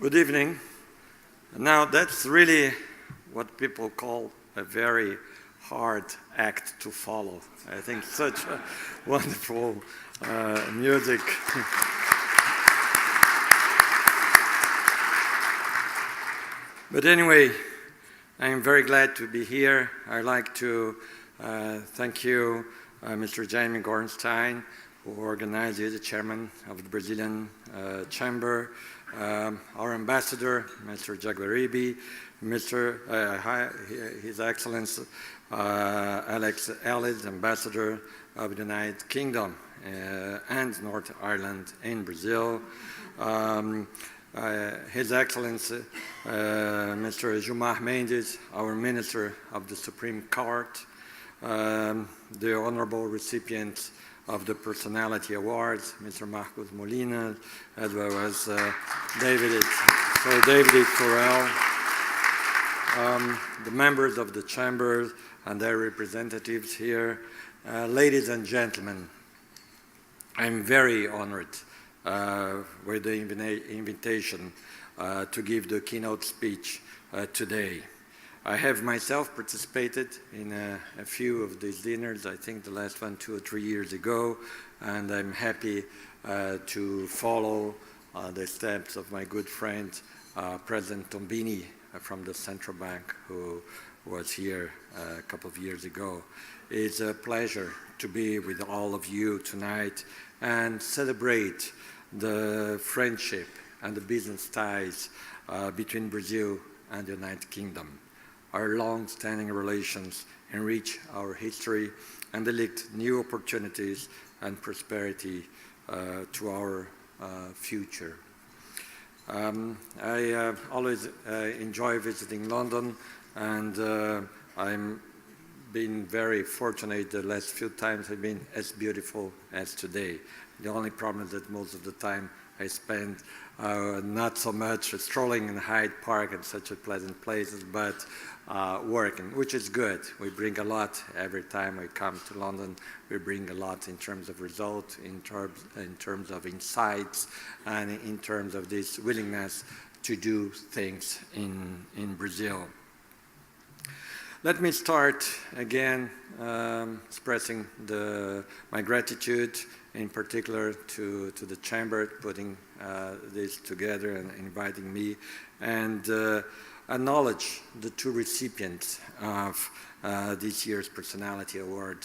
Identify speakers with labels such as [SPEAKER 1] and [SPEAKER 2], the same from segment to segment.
[SPEAKER 1] Good evening. Now that's really what people call a very hard act to follow. I think such a wonderful music. But anyway, I'm very glad to be here. I'd like to thank you, Mr. Jaime Gornstein, who organized it, the chairman of the Brazilian Chamber, our ambassador, Mr. Jaguaribe, His Excellency Alex Ellis, ambassador of the United Kingdom and North Ireland in Brazil. His Excellency Mr. Gilmar Mendes, our Minister of the Supreme Court, the honorable recipients of the Personality Awards, Mr. Marcos Molina, as well as Sir David Corral, the members of the Chamber and their representatives here. Ladies and gentlemen, I'm very honored with the invitation to give the keynote speech today. I have myself participated in a few of these dinners, I think the last one 2 or 3 years ago, and I'm happy to follow the steps of my good friend, President Tombini from the Central Bank, who was here a couple of years ago. It's a pleasure to be with all of you tonight and celebrate the friendship and the business ties between Brazil and the United Kingdom. Our long-standing relations enrich our history and elect new opportunities and prosperity to our future. I always enjoy visiting London, and I'm been very fortunate the last few times have been as beautiful as today. The only problem is that most of the time I spend not so much strolling in Hyde Park and such a pleasant places, but working, which is good. We bring a lot every time we come to London. We bring a lot in terms of results, in terms of insights, and in terms of this willingness to do things in Brazil. Let me start again expressing my gratitude in particular to the Chamber putting this together and inviting me, and acknowledge the two recipients of this year's Personality Award,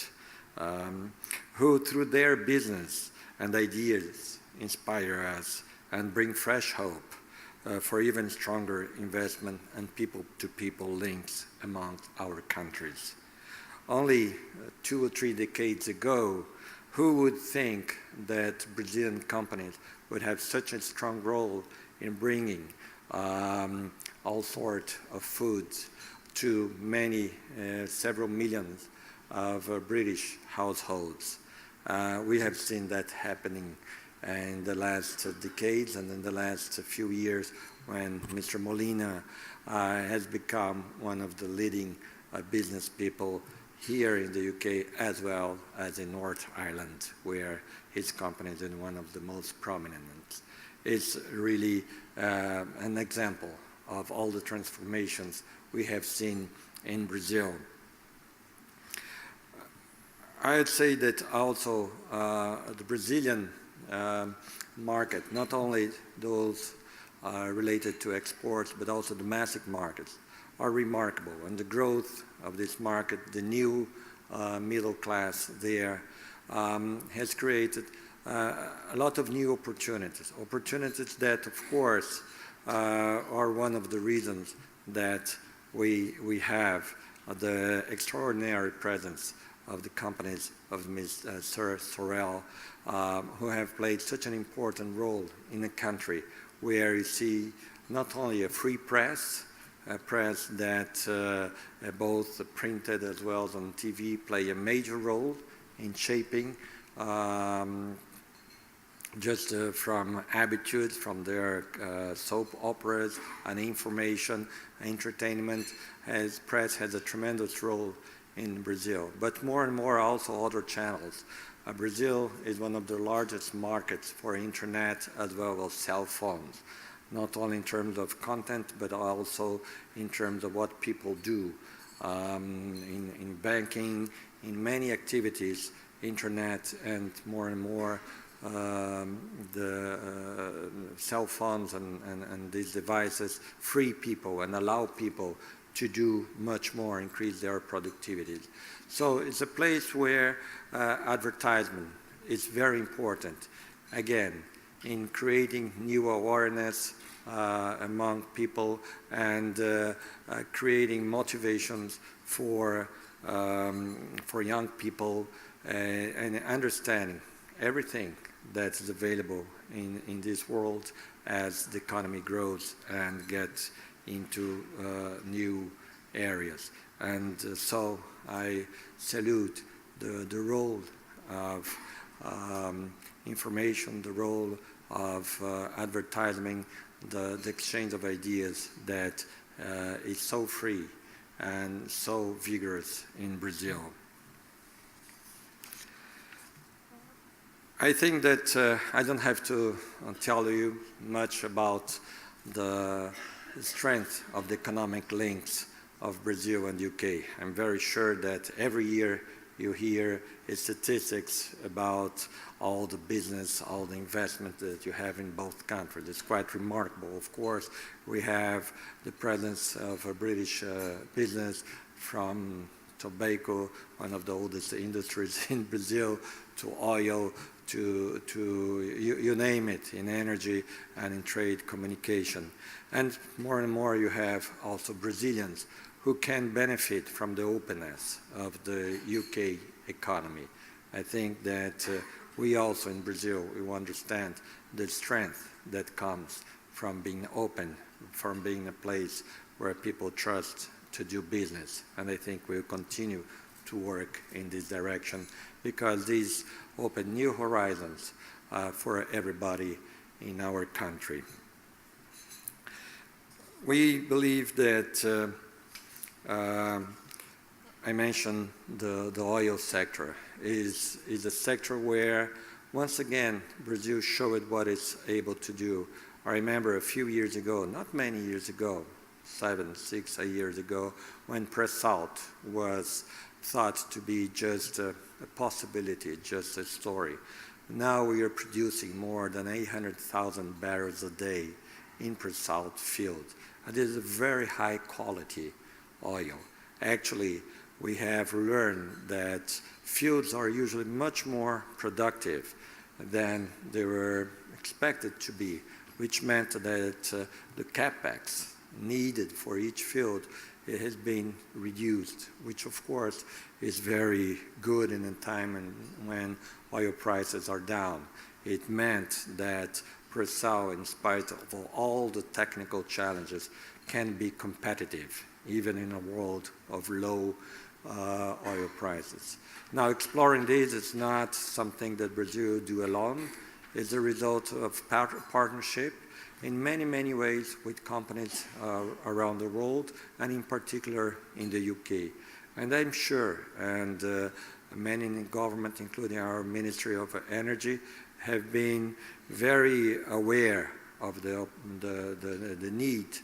[SPEAKER 1] who through their business and ideas inspire us and bring fresh hope for even stronger investment and people-to-people links among our countries. Only 2 or 3 decades ago, who would think that Brazilian companies would have such a strong role in bringing all sorts of foods to many, several millions of British households? We have seen that happening in the last decades and in the last few years when Mr. Molina has become one of the leading business people here in the UK as well as in North Ireland, where his company is one of the most prominent. It's really an example of all the transformations we have seen in Brazil. I'd say that also the Brazilian market, not only those related to exports, but also domestic markets, are remarkable. And the growth of this market, the new middle class there, has created a lot of new opportunities that, of course, are one of the reasons that we have the extraordinary presence of the companies of Sir Sorel, who have played such an important role in a country where you see not only a free press, a press that both printed as well as on TV play a major role in shaping just from habitudes, from their soap operas and information, entertainment. Press has a tremendous role in Brazil, but more and more also other channels. Brazil is one of the largest markets for internet as well as cell phones. not only in terms of content, but also in terms of what people do in banking, in many activities, internet, and more the cell phones and these devices free people and allow people to do much more, increase their productivity. So it's a place where advertisement is very important. Again, in creating new awareness among people and creating motivations for young people and understanding everything that is available in this world as the economy grows and gets into new areas. And so I salute the role of information, the role of advertising, the exchange of ideas that is so free and so vigorous in Brazil. I think that I don't have to tell you much about the strength of the economic links of Brazil and UK. I'm very sure that every year you hear statistics about all the business, all the investment that you have in both countries. It's quite remarkable. Of course, we have the presence of a British business from tobacco, one of the oldest industries in Brazil, to oil, to you name it, in energy and in trade communication. And more you have also Brazilians who can benefit from the openness of the UK economy. I think that we also in Brazil, we understand the strength that comes from being open, from being a place where people trust to do business. And I think we'll continue to work in this direction because these open new horizons for everybody in our country. We believe that I mentioned the oil sector is a sector where, once again, Brazil showed what it's able to do. I remember a few years ago, not many years ago, 7, 6 years ago, when pre-salt was thought to be just a possibility, just a story. Now we are producing more than 800,000 barrels a day in pre-salt field. And it is a very high quality oil. Actually, we have learned that fields are usually much more productive than they were expected to be, which meant that the capex needed for each field it has been reduced, which of course is very good in a time when oil prices are down. It meant that pre-salt, in spite of all the technical challenges, can be competitive, even in a world of low oil prices. Now, exploring this is not something that Brazil do alone. It's a result of partnership in many, many ways with companies around the world, and in particular in the UK. And I'm sure, and many in the government, including our Ministry of Energy, have been very aware of the need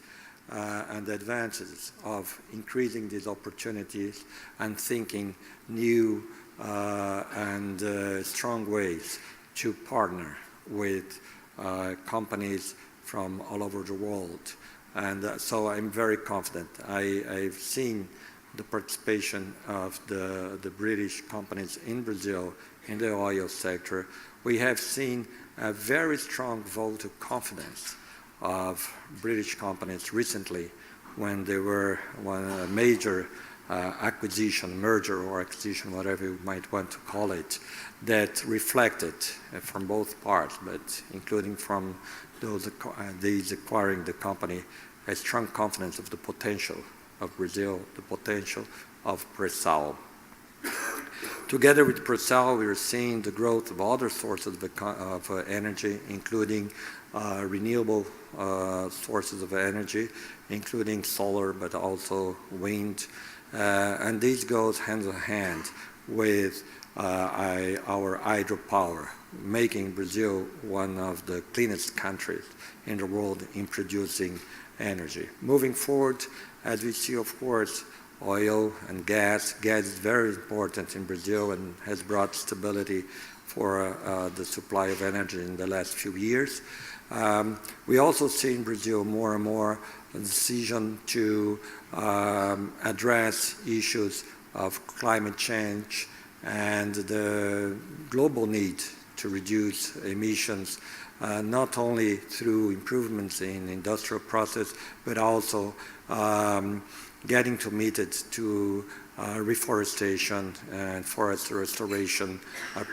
[SPEAKER 1] and the advances of increasing these opportunities and thinking new and strong ways to partner with companies from all over the world. And so I'm very confident. I've seen the participation of the British companies in Brazil in the oil sector. We have seen a very strong vote of confidence of British companies recently when they were a major merger or acquisition, whatever you might want to call it, that reflected from both parts, but including from these acquiring the company, a strong confidence of the potential of Brazil, the potential of pre-salt. Together with pre-salt, we are seeing the growth of other sources of energy, including renewable sources of energy, including solar, but also wind. And this goes hand in hand with our hydropower, making Brazil one of the cleanest countries in the world in producing energy. Moving forward, as we see, of course, oil and gas. Gas is very important in Brazil and has brought stability for the supply of energy in the last few years. We also see in Brazil more and more a decision to address issues of climate change and the global need to reduce emissions, not only through improvements in industrial process, but also getting committed to reforestation and forest restoration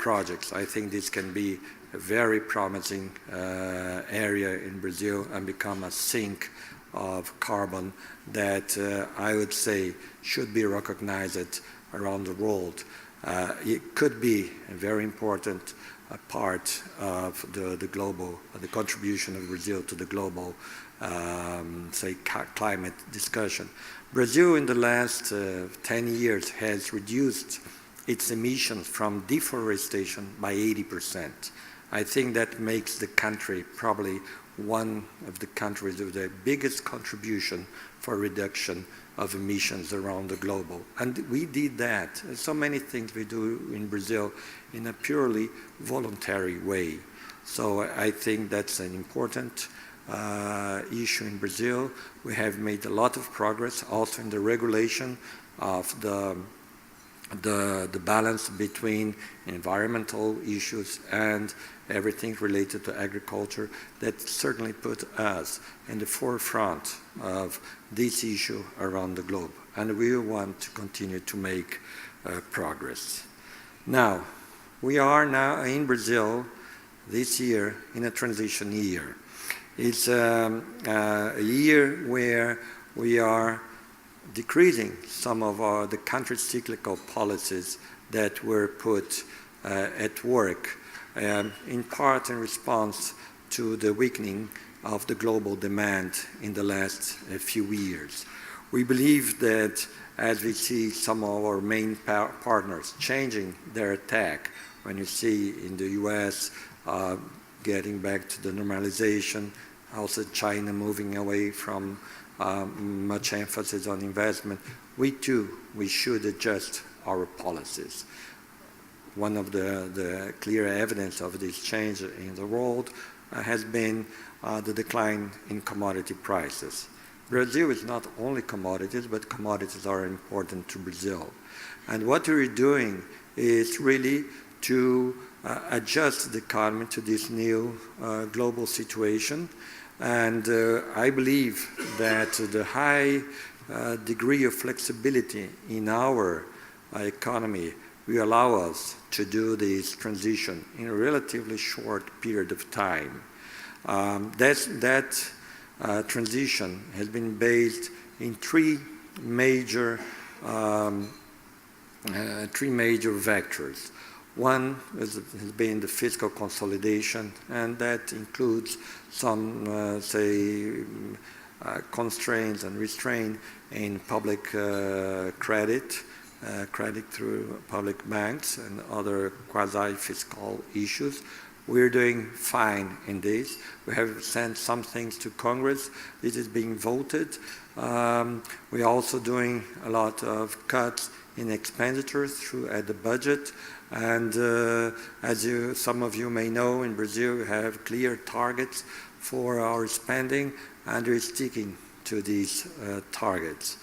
[SPEAKER 1] projects. I think this can be a very promising area in Brazil and become a sink of carbon that I would say should be recognized around the world. It could be a very important part of the contribution of Brazil to the global, say, climate discussion. Brazil in the last 10 years has reduced its emissions from deforestation by 80%. I think that makes the country probably one of the countries with the biggest contribution for reduction of emissions around the globe. And we did that. So many things we do in Brazil in a purely voluntary way. So I think that's an important issue in Brazil. We have made a lot of progress also in the regulation of the balance between environmental issues and everything related to agriculture. That certainly put us in the forefront of this issue around the globe. And we want to continue to make progress. Now, we are now in Brazil this year in a transition year. It's a year where we are decreasing some of the country's cyclical policies that were put at work, in part in response to the weakening of the global demand in the last few years. We believe that as we see some of our main partners changing their tack, when you see in the US getting back to the normalization, also China moving away from much emphasis on investment, we should adjust our policies. One of the clear evidence of this change in the world has been the decline in commodity prices. Brazil is not only commodities, but commodities are important to Brazil. And what we're doing is really to adjust the economy to this new global situation. And I believe that the high degree of flexibility in our economy will allow us to do this transition in a relatively short period of time. That transition has been based in three major vectors. One has been the fiscal consolidation, and that includes some, constraints and restraint in public credit through public banks and other quasi-fiscal issues. We're doing fine in this. We have sent some things to Congress. This is being voted. We're also doing a lot of cuts in expenditures at the budget. And as some of you may know, in Brazil we have clear targets for our spending, and we're sticking to these targets.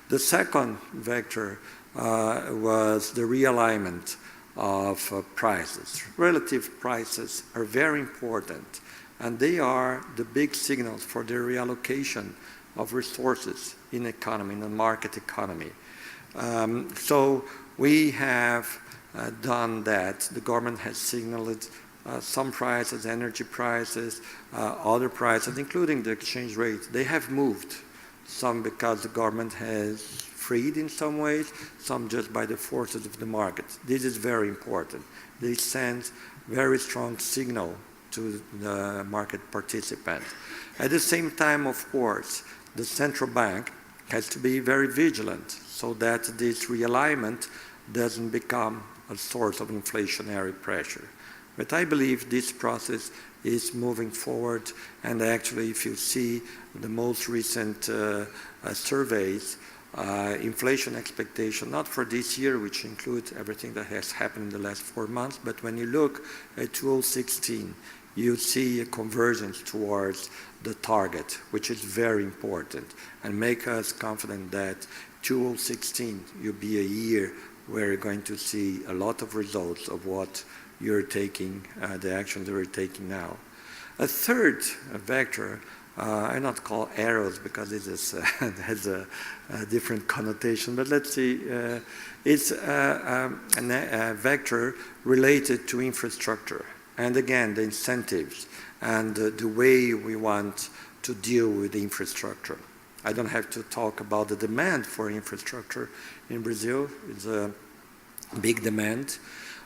[SPEAKER 1] The second vector was the realignment of prices. Relative prices are very important, and they are the big signals for the reallocation of resources in economy, in the market economy. So we have done that. The government has signaled some prices, energy prices, other prices, including the exchange rate. They have moved, some because the government has freed in some ways, some just by the forces of the market. This is very important. This sends very strong signal to the market participants. At the same time, of course, the central bank has to be very vigilant so that this realignment doesn't become a source of inflationary pressure. But I believe this process is moving forward, and actually if you see the most recent surveys, inflation expectation, not for this year, which includes everything that has happened in the last 4 months, but when you look at 2016, you see a convergence towards the target, which is very important, and make us confident that 2016 will be a year where you're going to see a lot of results of what you're taking, the actions that we're taking now. A third vector, I not call arrows because it is, has a different connotation, but let's see, it's a vector related to infrastructure. And again, the incentives and the way we want to deal with the infrastructure. I don't have to talk about the demand for infrastructure in Brazil. It's a big demand.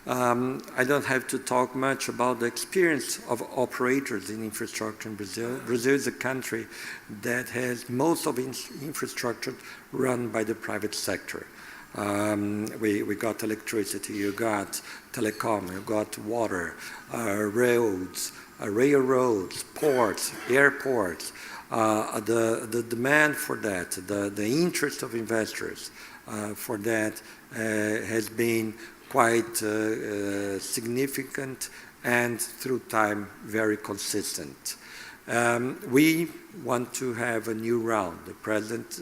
[SPEAKER 1] I don't have to talk much about the experience of operators in infrastructure in Brazil. Brazil is a country that has most of its infrastructure run by the private sector. We got electricity, you got telecom, you got water, roads, railroads, ports, airports. The demand for that, the interest of investors for that has been quite significant and through time very consistent. We want to have a new round. The President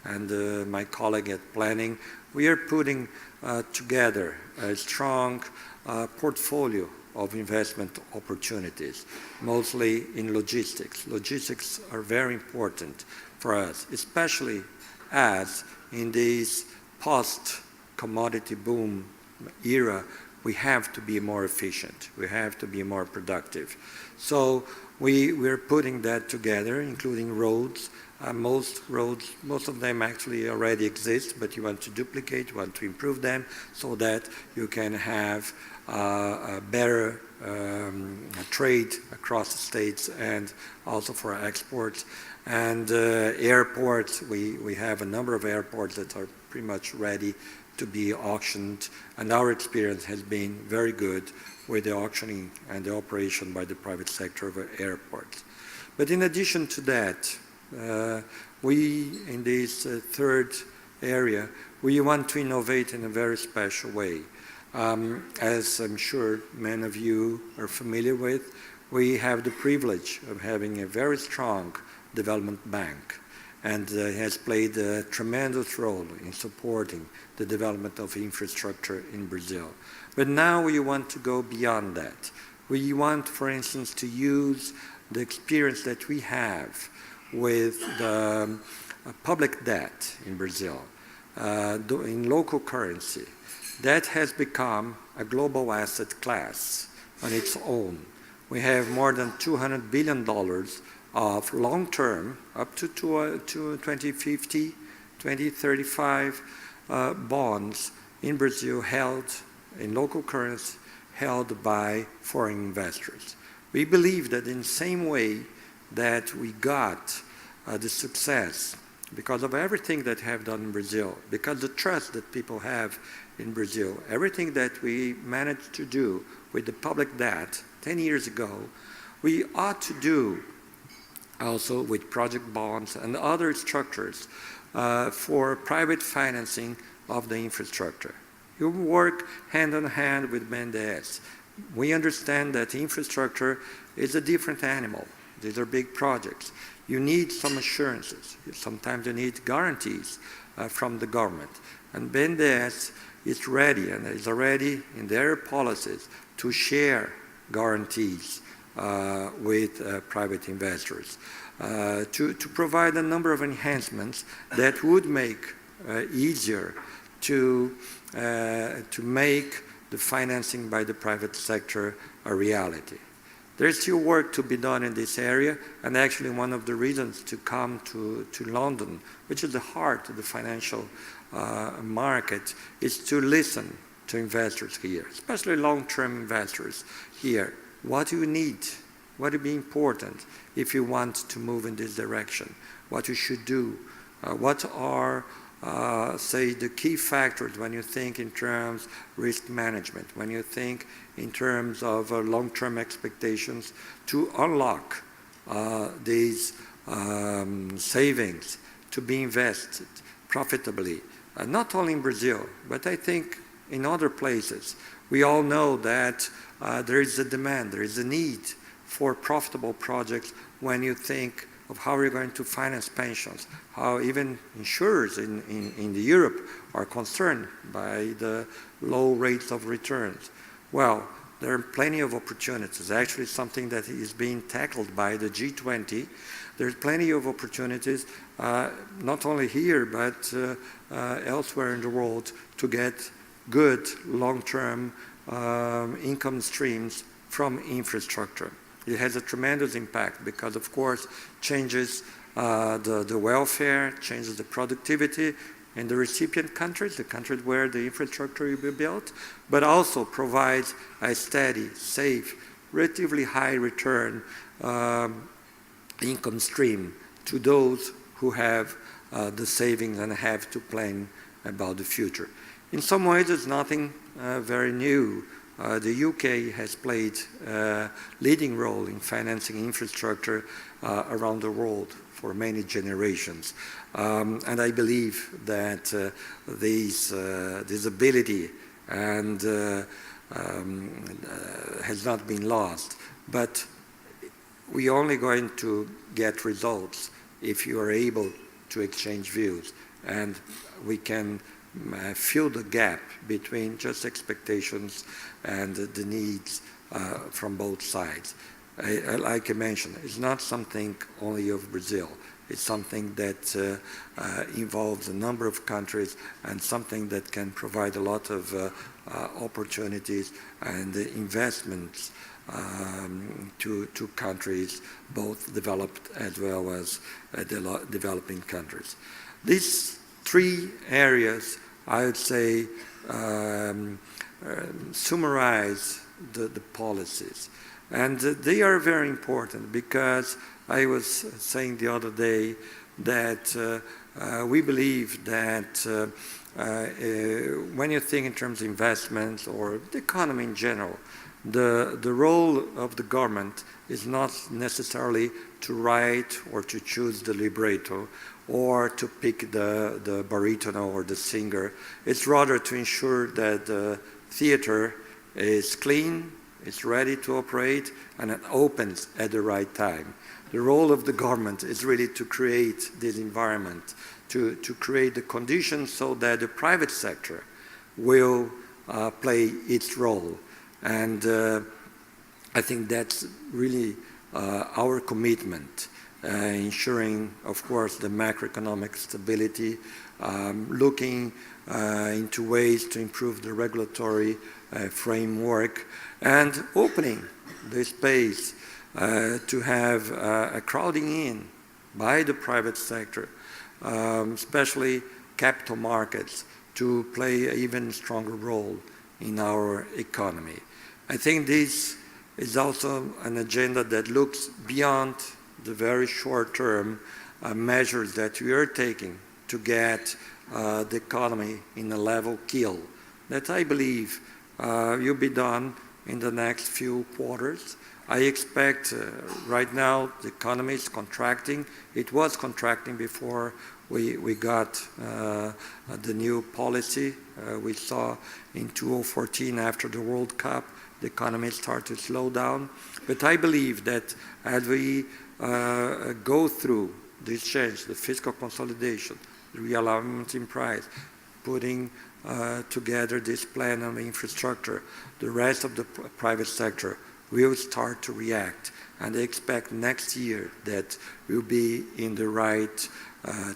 [SPEAKER 1] and my colleague at Planning, we are putting together a strong portfolio of investment opportunities, mostly in logistics. Logistics are very important for us, especially as in this post-commodity boom era, we have to be more efficient. We have to be more productive. So we're putting that together, including roads. Most of them actually already exist, but you want to duplicate, you want to improve them so that you can have a better trade across the states and also for exports. And airports, we have a number of airports that are pretty much ready to be auctioned, and our experience has been very good with the auctioning and the operation by the private sector of airports. But in addition to that, we, in this third area, we want to innovate in a very special way. As I'm sure many of you are familiar with, we have the privilege of having a very strong development bank, and has played a tremendous role in supporting the development of infrastructure in Brazil. But now we want to go beyond that. We want, for instance, to use the experience that we have with the public debt in Brazil, in local currency. That has become a global asset class on its own. We have more than $200 billion of long-term, up to 2050, 2035 bonds in Brazil held in local currency, held by foreign investors. We believe that in the same way that we got the success because of everything that have done in Brazil, because the trust that people have in Brazil, everything that we managed to do with the public debt 10 years ago, we ought to do also with project bonds and other structures for private financing of the infrastructure. You work hand in hand with BNDES. We understand that infrastructure is a different animal. These are big projects. You need some assurances. Sometimes you need guarantees from the government. And BNDES is ready and is already in their policies to share guarantees with private investors, to provide a number of enhancements that would make easier to make the financing by the private sector a reality. There's still work to be done in this area, and actually one of the reasons to come to London, which is the heart of the financial market, is to listen to investors here, especially long-term investors here. What do you need? What would be important if you want to move in this direction? What you should do? What are say, the key factors when you think in terms of risk management, when you think in terms of long-term expectations to unlock these savings to be invested profitably, not only in Brazil, but I think in other places. We all know that there is a demand, there is a need for profitable projects when you think of how we're going to finance pensions, how even insurers in Europe are concerned by the low rates of returns. Well, there are plenty of opportunities. Actually, something that is being tackled by the G20. There's plenty of opportunities, not only here, but elsewhere in the world, to get good long-term income streams from infrastructure. It has a tremendous impact because, of course, changes the welfare, changes the productivity in the recipient countries, the countries where the infrastructure will be built, but also provides a steady, safe, relatively high return income stream to those who have the savings and have to plan about the future. In some ways, it's nothing very new. The UK has played a leading role in financing infrastructure around the world for many generations. And I believe that this ability and has not been lost. But we're only going to get results if you are able to exchange views, and we can fill the gap between just expectations and the needs from both sides. Like I mentioned, it's not something only of Brazil. It's something that involves a number of countries and something that can provide a lot of opportunities and investments to countries, both developed as well as developing countries. These three areas, I would say, summarize the policies. And they are very important because I was saying the other day that we believe that when you think in terms of investments or the economy in general, the role of the government is not necessarily to write or to choose the libretto or to pick the baritone or the singer. It's rather to ensure that the theater is clean, it's ready to operate, and it opens at the right time. The role of the government is really to create this environment, to create the conditions so that the private sector will play its role. And I think that's really our commitment, ensuring, of course, the macroeconomic stability, looking into ways to improve the regulatory framework, and opening the space to have a crowding in by the private sector, especially capital markets, to play an even stronger role in our economy. I think this is also an agenda that looks beyond the very short-term measures that we are taking to get the economy in a level keel that I believe will be done in the next few quarters. I expect right now the economy is contracting. It was contracting before we got the new policy. We saw in 2014 after the World Cup, the economy started to slow down. But I believe that as we go through this change, the fiscal consolidation, the realignment in price, putting together this plan on infrastructure, the rest of the private sector will start to react. And I expect next year that we'll be in the right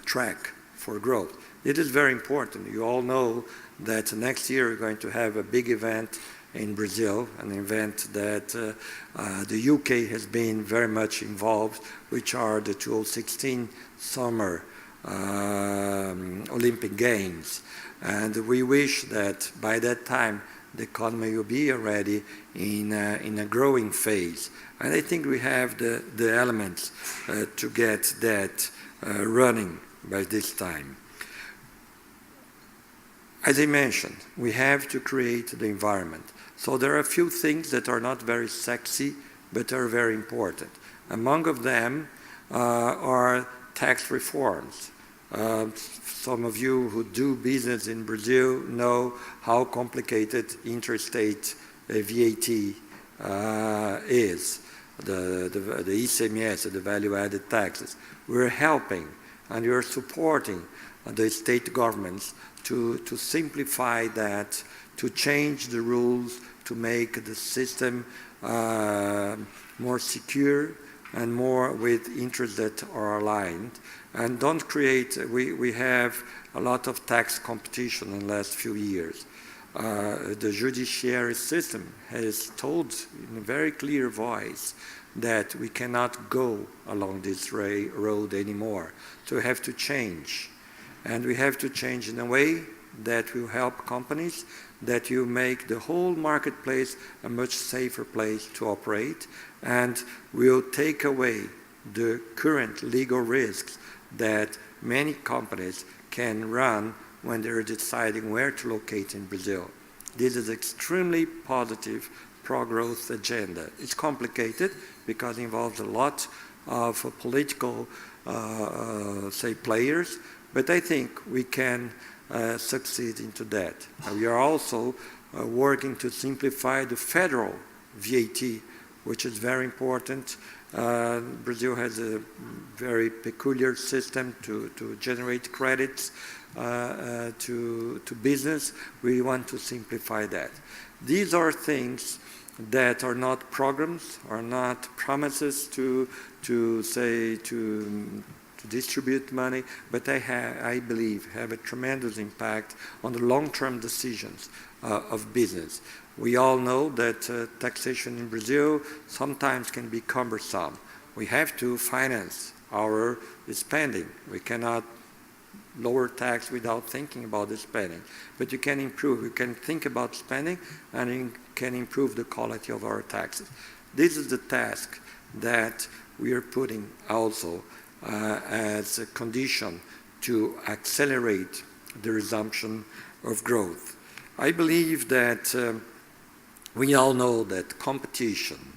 [SPEAKER 1] track for growth. It is very important. You all know that next year we're going to have a big event in Brazil, an event that the UK has been very much involved, which are the 2016 Summer Olympic Games. And we wish that by that time the economy will be already in a growing phase. And I think we have the elements to get that running by this time. As I mentioned, we have to create the environment. So there are a few things that are not very sexy, but are very important. Among of them are tax reforms. Some of you who do business in Brazil know how complicated interstate VAT is, the ICMS, the value-added taxes. We're helping and we're supporting the state governments to simplify that, to change the rules, to make the system more secure and more with interests that are aligned. And don't create, we have a lot of tax competition in the last few years. The judiciary system has told in a very clear voice that we cannot go along this road anymore. So we have to change. And we have to change in a way that will help companies, that will make the whole marketplace a much safer place to operate, and will take away the current legal risks that many companies can run when they're deciding where to locate in Brazil. This is extremely positive pro-growth agenda. It's complicated because it involves a lot of political, say, players, but I think we can succeed into that. We are also working to simplify the federal VAT, which is very important. Brazil has a very peculiar system to generate credits to business. We want to simplify that. These are things that are not programs, are not promises to distribute money, but I believe have a tremendous impact on the long-term decisions of business. We all know that taxation in Brazil sometimes can be cumbersome. We have to finance our spending. We cannot lower tax without thinking about the spending. But you can improve. You can think about spending and you can improve the quality of our taxes. This is the task that we are putting also as a condition to accelerate the resumption of growth. I believe that we all know that competition,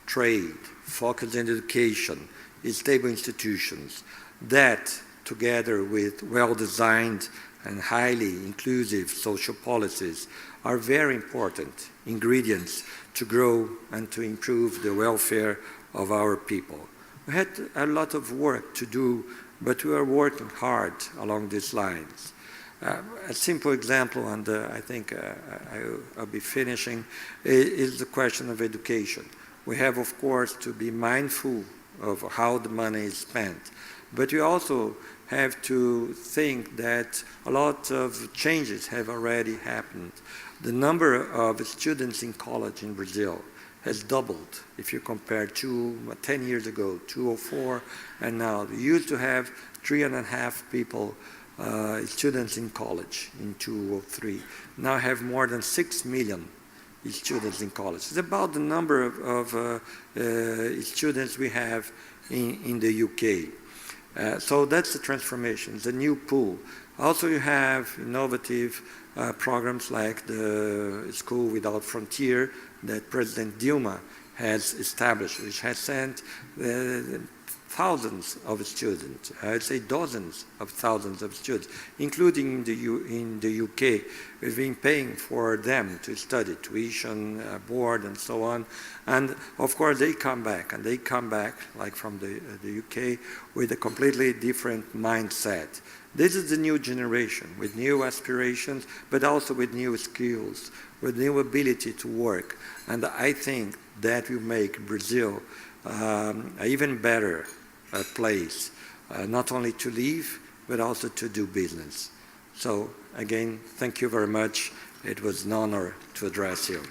[SPEAKER 1] trade, focus on education, stable institutions, that together with well-designed and highly inclusive social policies are very important ingredients to grow and to improve the welfare of our people. We had a lot of work to do, but we are working hard along these lines. A simple example, and I think I'll be finishing, is the question of education. We have, of course, to be mindful of how the money is spent, but we also have to think that a lot of changes have already happened. The number of students in college in Brazil has doubled if you compare to 10 years ago, 204, and now. We used to have 3.5 people, students in college in 2003. Now have more than 6 million students in college. It's about the number of students we have in the UK. So that's the transformation, the new pool. Also you have innovative programs like the School Without Frontier that President Dilma has established, which has sent thousands of students, I'd say dozens of thousands of students, including in the UK. We've been paying for them to study, tuition, board, and so on. And of course, they come back, and they come back, like from the UK, with a completely different mindset. This is the new generation, with new aspirations, but also with new skills, with new ability to work. And I think that will make Brazil an even better place, not only to live, but also to do business. So again, thank you very much. It was an honor to address you.